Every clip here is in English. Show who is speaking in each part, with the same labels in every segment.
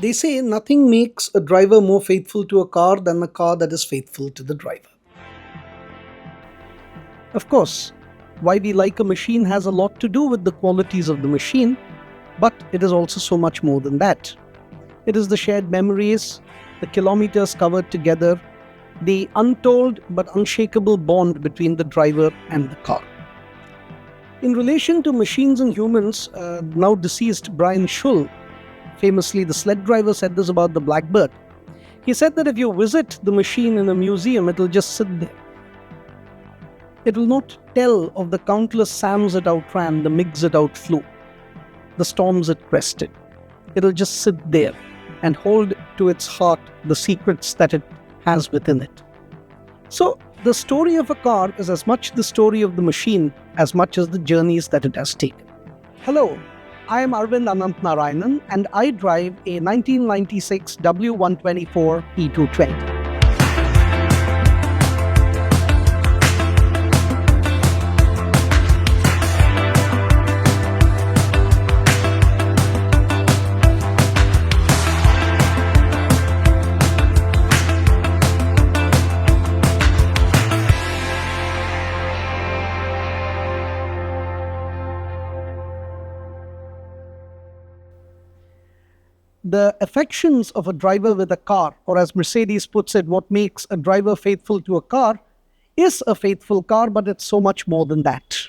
Speaker 1: They say nothing makes a driver more faithful to a car than a car that is faithful to the driver. Of course, why we like a machine has a lot to do with the qualities of the machine, but it is also so much more than that. It is the shared memories, the kilometers covered together, the untold but unshakable bond between the driver and the car. In relation to machines and humans, now deceased Brian Schull, famously the sled driver, said this about the Blackbird. He said that if you visit the machine in a museum, it will just sit there. It will not tell of the countless Sams it outran, the MiGs it outflew, the storms it crested. It will just sit there and hold to its heart the secrets that it has within it. So, the story of a car is as much the story of the machine as much as the journeys that it has taken. Hello, I am Arvind Anantnarayanan and I drive a 1996 W124 E220. The affections of a driver with a car, or as Mercedes puts it, what makes a driver faithful to a car, is a faithful car, but it's so much more than that.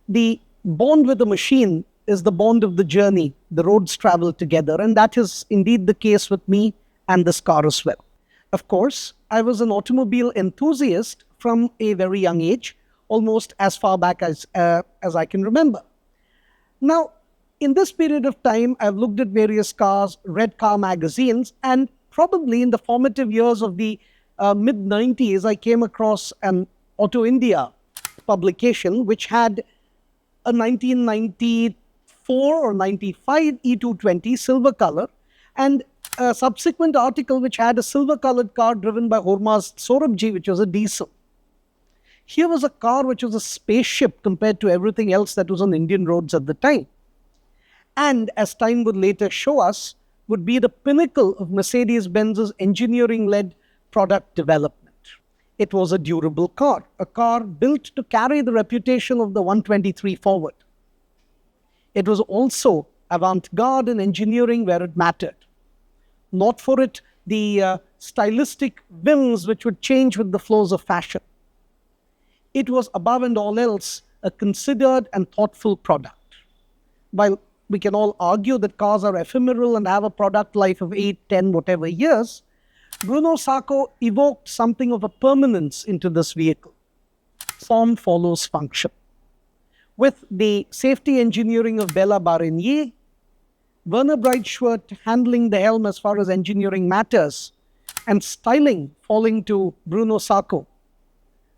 Speaker 1: The bond with the machine is the bond of the journey, the roads traveled together, and that is indeed the case with me and this car as well. Of course, I was an automobile enthusiast from a very young age, almost as far back as I can remember. Now, in this period of time, I've looked at various cars, read car magazines, and probably in the formative years of the mid-90s, I came across an Auto India publication which had a 1994 or 95 E220 silver color, and a subsequent article which had a silver-colored car driven by Horma's Saurabhji, which was a diesel. Here was a car which was a spaceship compared to everything else that was on Indian roads at the time. And as time would later show us, would be the pinnacle of Mercedes-Benz's engineering-led product development. It was a durable car, a car built to carry the reputation of the 123 forward. It was also avant-garde in engineering where it mattered. Not for it the stylistic whims which would change with the flows of fashion. It was above and all else a considered and thoughtful product. While we can all argue that cars are ephemeral and have a product life of 8, 10, whatever years, Bruno Sacco evoked something of a permanence into this vehicle. Form follows function. With the safety engineering of Bella Barinier, Werner Breitschwert handling the helm as far as engineering matters, and styling falling to Bruno Sacco,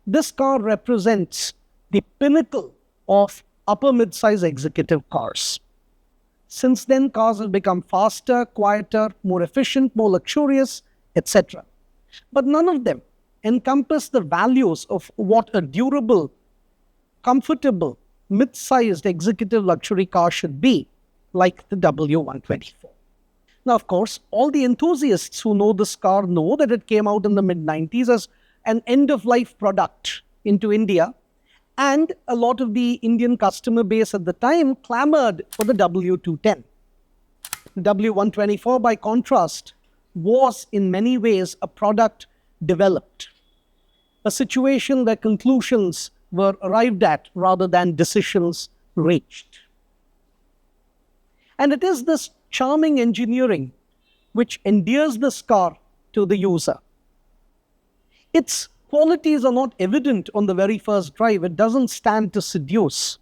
Speaker 1: this car represents the pinnacle of upper mid-size executive cars. Since then, cars have become faster, quieter, more efficient, more luxurious, etc. But none of them encompass the values of what a durable, comfortable, mid-sized executive luxury car should be, like the W124. Now, of course, all the enthusiasts who know this car know that it came out in the mid-90s as an end-of-life product into India, and a lot of the Indian customer base at the time clamored for the W210. The W124, by contrast, was in many ways a product developed, a situation where conclusions were arrived at rather than decisions reached. And it is this charming engineering which endears this car to the user. Its qualities are not evident on the very first drive. It doesn't stand to seduce.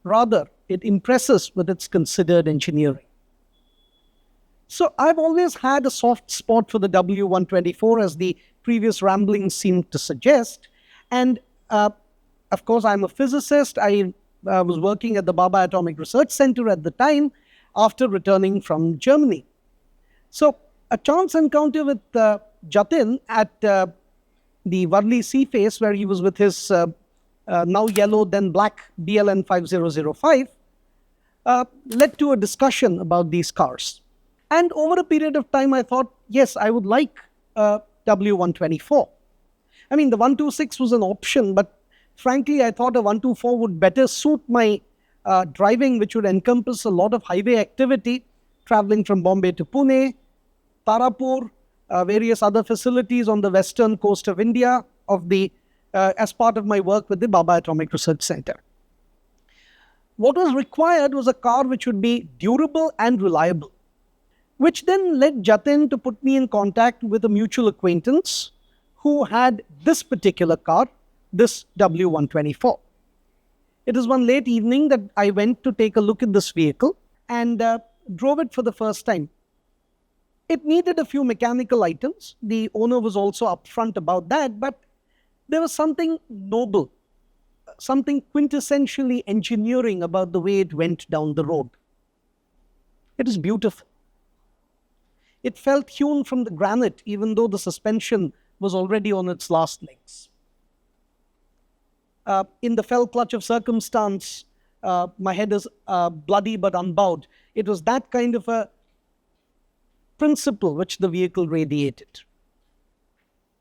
Speaker 1: Rather, it impresses with its considered engineering. So I've always had a soft spot for the W124, as the previous ramblings seemed to suggest. And of course, I'm a physicist. I was working at the Bhabha Atomic Research Center at the time after returning from Germany. So a chance encounter with Jatin at the Worli Sea Face, where he was with his now yellow, then black BLN 5005, led to a discussion about these cars. And over a period of time, I thought, yes, I would like a W124. I mean, the 126 was an option, but frankly, I thought a 124 would better suit my driving, which would encompass a lot of highway activity, traveling from Bombay to Pune, Tarapur, various other facilities on the western coast of India, as part of my work with the Baba Atomic Research Center. What was required was a car which would be durable and reliable, which then led Jatin to put me in contact with a mutual acquaintance who had this particular car, this W124. It was one late evening that I went to take a look at this vehicle and drove it for the first time. It needed a few mechanical items. The owner was also upfront about that, but there was something noble, something quintessentially engineering about the way it went down the road. It is beautiful. It felt hewn from the granite, even though the suspension was already on its last legs. In the fell clutch of circumstance, my head is bloody but unbowed. It was that kind of a principle which the vehicle radiated.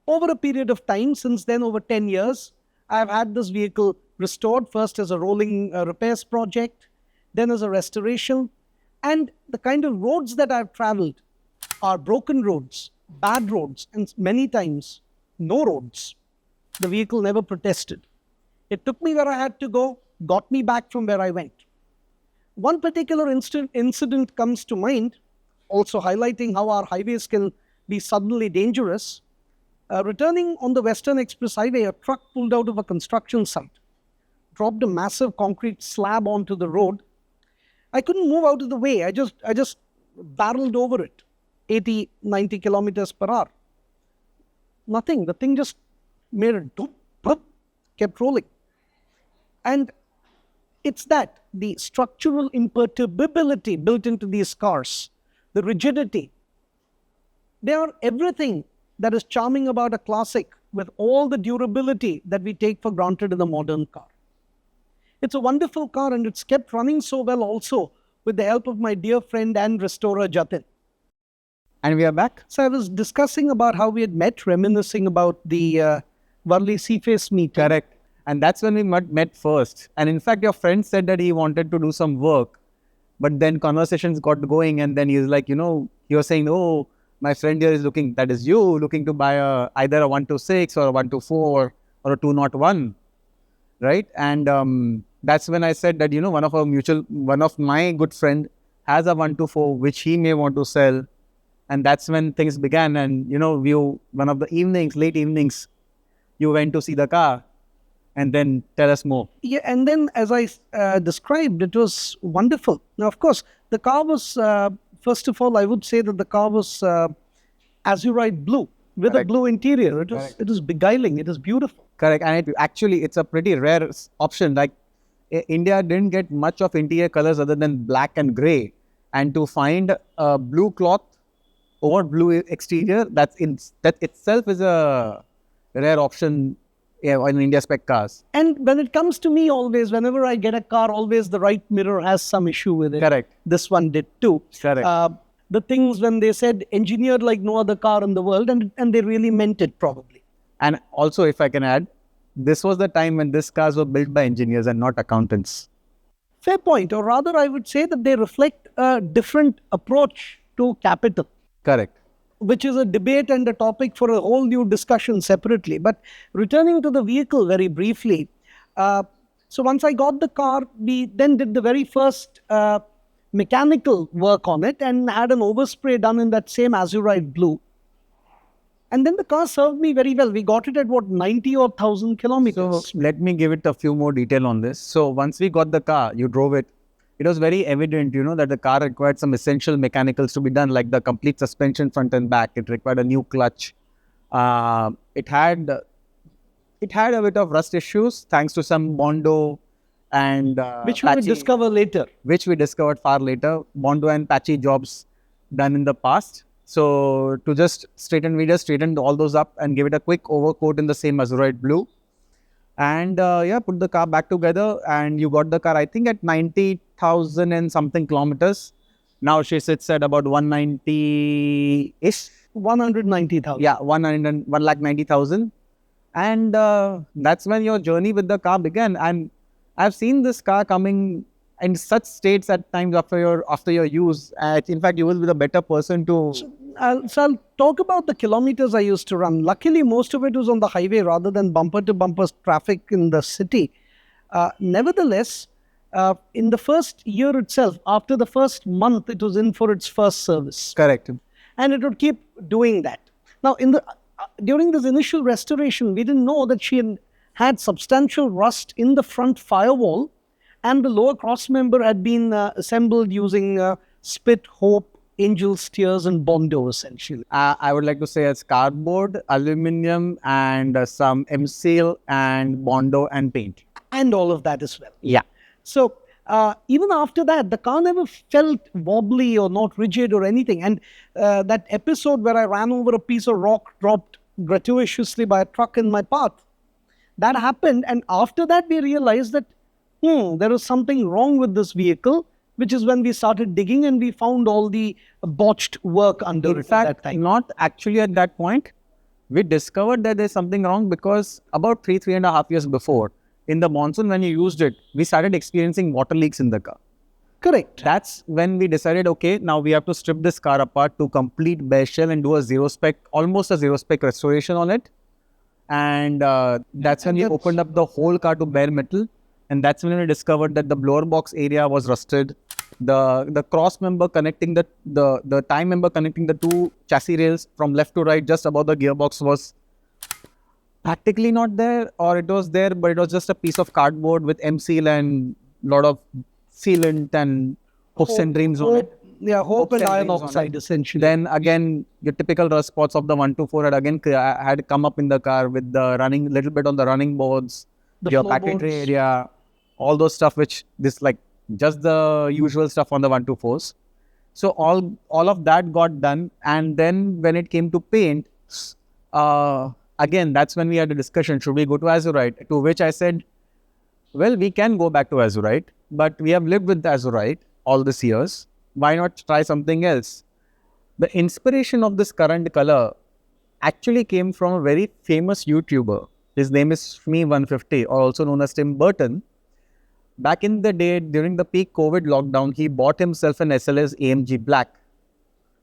Speaker 1: Over a period of time, since then over 10 years, I have had this vehicle restored, first as a rolling repairs project, then as a restoration. And the kind of roads that I've traveled are broken roads, bad roads, and many times no roads. The vehicle never protested. It took me where I had to go, got me back from where I went. One particular incident comes to mind, also highlighting how our highways can be suddenly dangerous. Returning on the Western Express Highway, a truck pulled out of a construction site, dropped a massive concrete slab onto the road. I couldn't move out of the way. I just barreled over it, 80, 90 kilometers per hour. Nothing. The thing just made a doop, boop, kept rolling. And it's that, the structural imperturbability built into these cars, the rigidity. They are everything that is charming about a classic with all the durability that we take for granted in a modern car. It's a wonderful car, and it's kept running so well also with the help of my dear friend and restorer Jatin.
Speaker 2: And we are back.
Speaker 1: So I was discussing about how we had met, reminiscing about the Varli Seaface meeting.
Speaker 2: Correct. And that's when we met first. And in fact, your friend said that he wanted to do some work, but then conversations got going, and then he was like, he was saying, oh, my friend here is looking to buy either a 126 or a 124 or a 201, right? And that's when I said that, one of my good friend has a 124, which he may want to sell. And that's when things began. And, one of the evenings, late evenings, you went to see the car. And then tell us more.
Speaker 1: Yeah, and then as I described, it was wonderful. Now, of course, the car was, first of all, I would say that the car was azurite blue with
Speaker 2: Correct.
Speaker 1: a blue interior.
Speaker 2: Correct.
Speaker 1: It was beguiling. It is beautiful.
Speaker 2: Correct. And it's a pretty rare option. Like India didn't get much of interior colors other than black and gray. And to find a blue cloth over blue exterior, that itself is a rare option. Yeah, in India spec cars.
Speaker 1: And when it comes to me, always, whenever I get a car, always the right mirror has some issue with it.
Speaker 2: Correct.
Speaker 1: This one did too.
Speaker 2: Correct.
Speaker 1: The things when they said engineered like no other car in the world, and they really meant it probably.
Speaker 2: And also, if I can add, this was the time when these cars were built by engineers and not accountants.
Speaker 1: Fair point. Or rather, I would say that they reflect a different approach to capital.
Speaker 2: Correct.
Speaker 1: Which is a debate and a topic for a whole new discussion separately. But returning to the vehicle very briefly, so once I got the car, we then did the very first mechanical work on it and had an overspray done in that same azurite blue. And then the car served me very well. We got it at 90 or 1,000 kilometers.
Speaker 2: So let me give it a few more detail on this. So once we got the car, you drove it. It was very evident, that the car required some essential mechanicals to be done, like the complete suspension front and back. It required a new clutch. It had a bit of rust issues thanks to some Bondo and
Speaker 1: which we will discover later.
Speaker 2: Which we discovered far later. Bondo and patchy jobs done in the past. So we just straightened all those up and gave it a quick overcoat in the same azurite blue. And put the car back together, and you got the car, I think, at 90,000 and something kilometers. Now she sits at about 190-ish.
Speaker 1: 190,000.
Speaker 2: Yeah, 190,000. And that's when your journey with the car began. And I've seen this car coming in such states at times after your use. In fact, you will be the better person to.
Speaker 1: So I'll talk about the kilometers I used to run. Luckily, most of it was on the highway rather than bumper to bumper traffic in the city. Nevertheless, in the first year itself, after the first month, it was in for its first service.
Speaker 2: Correct.
Speaker 1: And it would keep doing that. Now, during this initial restoration, we didn't know that she had substantial rust in the front firewall, and the lower cross member had been assembled using spit, hope, angel steers, and bondo, essentially.
Speaker 2: I would like to say it's cardboard, aluminum, and some M-seal and bondo and paint.
Speaker 1: And all of that as well.
Speaker 2: Yeah.
Speaker 1: So even after that, the car never felt wobbly or not rigid or anything. And that episode where I ran over a piece of rock dropped gratuitously by a truck in my path, that happened. And after that, we realized that there was something wrong with this vehicle, which is when we started digging and we found all the botched work under
Speaker 2: In
Speaker 1: it at that
Speaker 2: fact,
Speaker 1: time.
Speaker 2: not actually at that point. We discovered that there's something wrong because about 3.5 years before, in the monsoon when you used it, we started experiencing water leaks in the car.
Speaker 1: Correct.
Speaker 2: That's when we decided, okay, now we have to strip this car apart to complete bare shell and do almost a zero spec restoration on it. And that's when we opened up the whole car to bare metal. And that's when we discovered that the blower box area was rusted. The cross member connecting the tie member connecting the two chassis rails from left to right just above the gearbox was practically not there, or it was there, but it was just a piece of cardboard with M-seal and lot of sealant and hopes and dreams on it.
Speaker 1: Yeah, hope and iron
Speaker 2: dreams on
Speaker 1: oxide,
Speaker 2: it.
Speaker 1: essentially.
Speaker 2: Then again, your typical rust spots of the 124 had come up in the car with the little bit on the running boards, your packet tray area, all those stuff which just the usual stuff on the 124s. So all of that got done, and then when it came to paint, again, that's when we had a discussion, should we go to Azurite? To which I said, well, we can go back to Azurite, but we have lived with Azurite all these years. Why not try something else? The inspiration of this current color actually came from a very famous YouTuber. His name is W124, or also known as Tim Burton. Back in the day, during the peak COVID lockdown, he bought himself an SLS AMG Black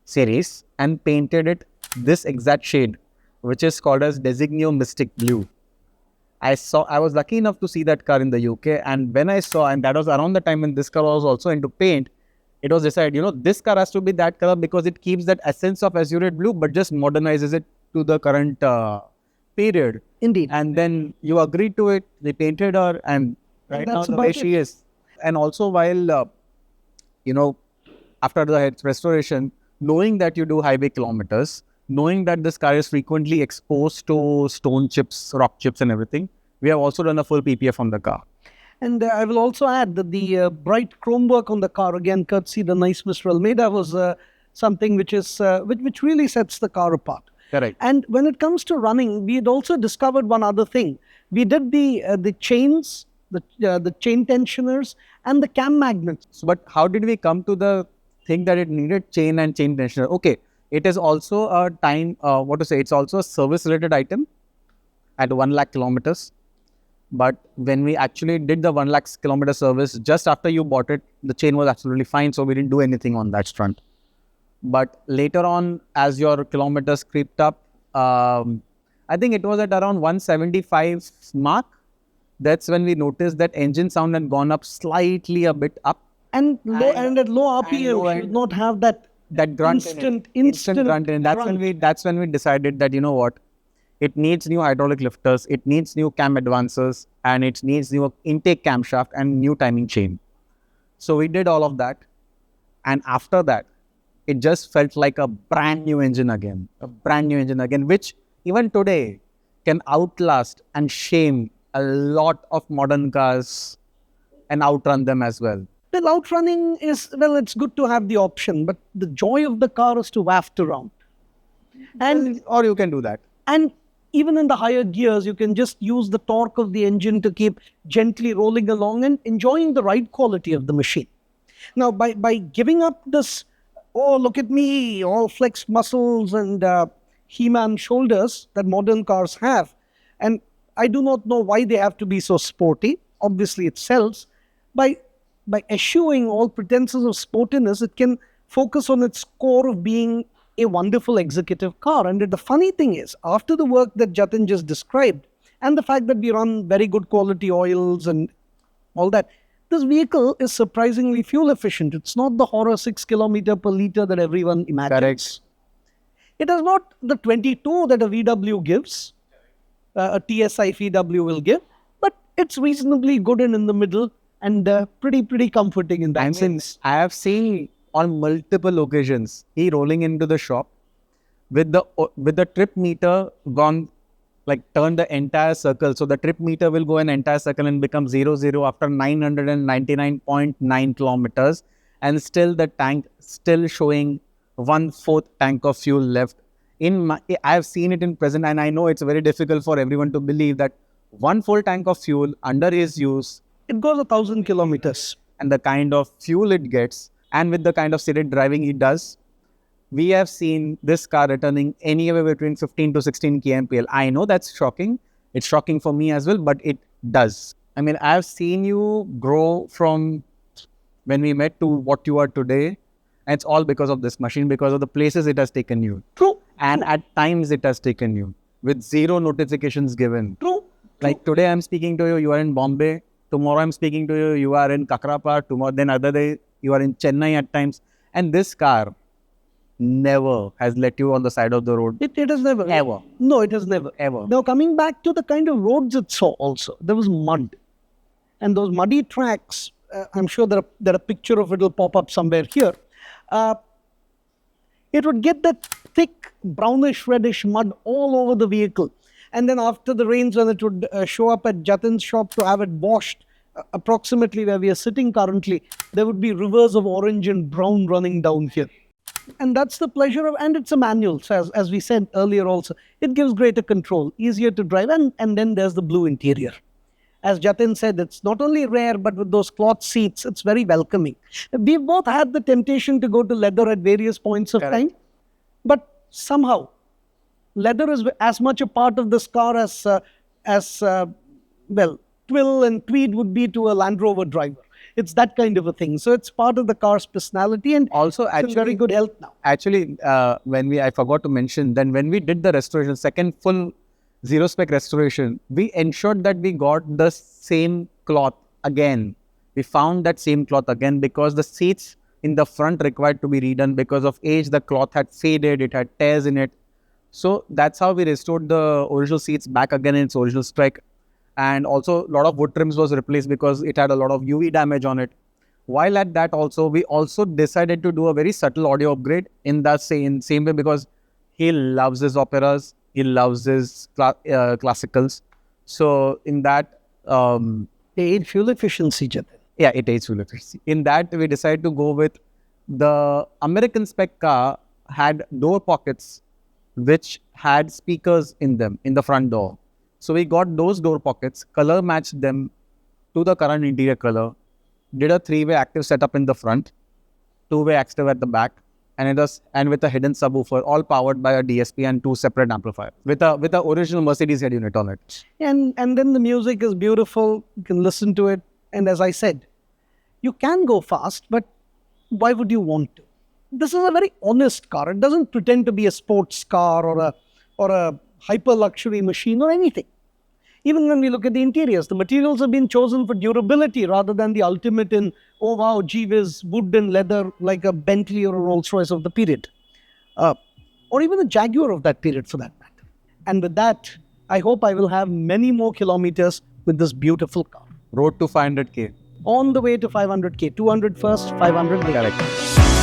Speaker 2: series and painted it this exact shade, which is called as Designio Mystic Blue. I was lucky enough to see that car in the UK, and when I saw, and that was around the time when this car was also into paint, it was decided, this car has to be that color because it keeps that essence of azurite blue, but just modernizes it to the current period.
Speaker 1: Indeed.
Speaker 2: And then you agreed to it, they painted her, and right now the way she is. And also while, after the restoration, knowing that you do highway kilometers, knowing that this car is frequently exposed to stone chips, rock chips and everything, we have also done a full PPF on the car.
Speaker 1: And I will also add that the bright chrome work on the car, again, courtesy the nice Mr. Almeida, was something which really sets the car apart.
Speaker 2: Correct.
Speaker 1: And when it comes to running, we had also discovered one other thing. We did the chains, the chain tensioners, and the cam magnets.
Speaker 2: So, but how did we come to the thing that it needed chain and chain tensioner? Okay, it is also a it's also a service-related item at 1 lakh kilometers. But when we actually did the 1 lakh kilometer service, just after you bought it, the chain was absolutely fine. So we didn't do anything on that front. But later on, as your kilometers creeped up, I think it was at around 175 mark. That's when we noticed that engine sound had gone up slightly a bit up.
Speaker 1: And at low RPM, you should not have that
Speaker 2: grunt
Speaker 1: instant
Speaker 2: grunt. And that's when we decided that, it needs new hydraulic lifters, it needs new cam advancers, and it needs new intake camshaft and new timing chain. So we did all of that. And after that, it just felt like a brand new engine again, which even today can outlast and shame a lot of modern cars and outrun them as well.
Speaker 1: Well, outrunning it's good to have the option, but the joy of the car is to waft around.
Speaker 2: Or you can do that.
Speaker 1: And even in the higher gears, you can just use the torque of the engine to keep gently rolling along and enjoying the ride quality of the machine. Now, by giving up this, oh, look at me, all flexed muscles and He-Man shoulders that modern cars have, and I do not know why they have to be so sporty. Obviously, it sells. By eschewing all pretenses of sportiness, it can focus on its core of being a wonderful executive car. And the funny thing is, after the work that Jatin just described, and the fact that we run very good quality oils and all that, this vehicle is surprisingly fuel efficient. It's not the horror 6 kilometer per liter that everyone imagines.
Speaker 2: Correct.
Speaker 1: It is not the 22 that a VW gives, a TSI VW will give, but it's reasonably good and in the middle, and pretty comforting in that sense.
Speaker 2: I have seen on multiple occasions he rolling into the shop with the trip meter gone, like turn the entire circle. So the trip meter will go an entire circle and become 0 after 999.9 kilometers, and still the tank still showing 1/4 tank of fuel left. I have seen it in present, and I know it's very difficult for everyone to believe that 1 full tank of fuel under his use,
Speaker 1: It goes 1,000 kilometers.
Speaker 2: and the kind of fuel it gets, and with the kind of seated driving he does, we have seen this car returning anywhere between 15 to 16 kmpl. I know that's shocking. It's shocking for me as well, but it does. I mean, I've seen you grow from when we met to what you are today. And it's all because of this machine, because of the places it has taken you.
Speaker 1: True.
Speaker 2: And at times it has taken you with zero notifications given.
Speaker 1: True.
Speaker 2: Like today I'm speaking to you, you are in Bombay. Tomorrow I'm speaking to you, you are in Kakrapa. Tomorrow, then other day, you are in Chennai at times. And this car never has let you on the side of the road.
Speaker 1: It has never.
Speaker 2: Ever.
Speaker 1: No, it has never.
Speaker 2: Ever.
Speaker 1: Now, coming back to the kind of roads it saw also, there was mud. And those muddy tracks, I'm sure that a picture of it will pop up somewhere here. It would get that thick brownish reddish mud all over the vehicle, and then after the rains, when it would show up at Jatin's shop to have it washed, approximately where we are sitting currently, there would be rivers of orange and brown running down here. And that's the pleasure of, and it's a manual, so as we said earlier also, it gives greater control, easier to drive, and then there's the blue interior. As Jatin said, it's not only rare, but with those cloth seats, it's very welcoming. We've both had the temptation to go to leather at various points of time, but somehow leather is as much a part of this car as twill and tweed would be to a Land Rover driver. It's that kind of a thing. So it's part of the car's personality, and
Speaker 2: Also,
Speaker 1: it's in very good health now.
Speaker 2: Actually, I forgot to mention, then when we did the restoration, second full zero spec restoration, we ensured that we got the same cloth again. We found that same cloth again because the seats in the front required to be redone because of age. The cloth had faded, it had tears in it. So that's how we restored the original seats back again in its original spec. And also a lot of wood trims was replaced because it had a lot of UV damage on it. While at that also, we also decided to do a very subtle audio upgrade in that same way, because he loves his operas, he loves his classicals. So in that...
Speaker 1: They aid fuel efficiency, Jatin.
Speaker 2: Yeah, it aids fuel efficiency. In that, we decided to go with the American spec car had door pockets which had speakers in them in the front door. So we got those door pockets, color matched them to the current interior color, did a 3-way active setup in the front, 2-way active at the back, and with a hidden subwoofer, all powered by a DSP and 2 separate amplifiers with a original Mercedes head unit on it.
Speaker 1: And then the music is beautiful. You can listen to it. And as I said, you can go fast, but why would you want to? This is a very honest car. It doesn't pretend to be a sports car or a hyper luxury machine or anything. Even when we look at the interiors, the materials have been chosen for durability rather than the ultimate in, oh wow, gee whiz, wood and leather like a Bentley or a Rolls Royce of the period. Or even a Jaguar of that period for that matter. And with that, I hope I will have many more kilometers with this beautiful car.
Speaker 2: Road to 500k.
Speaker 1: On the way to 500k, 200 first, 500 later.
Speaker 2: Correct.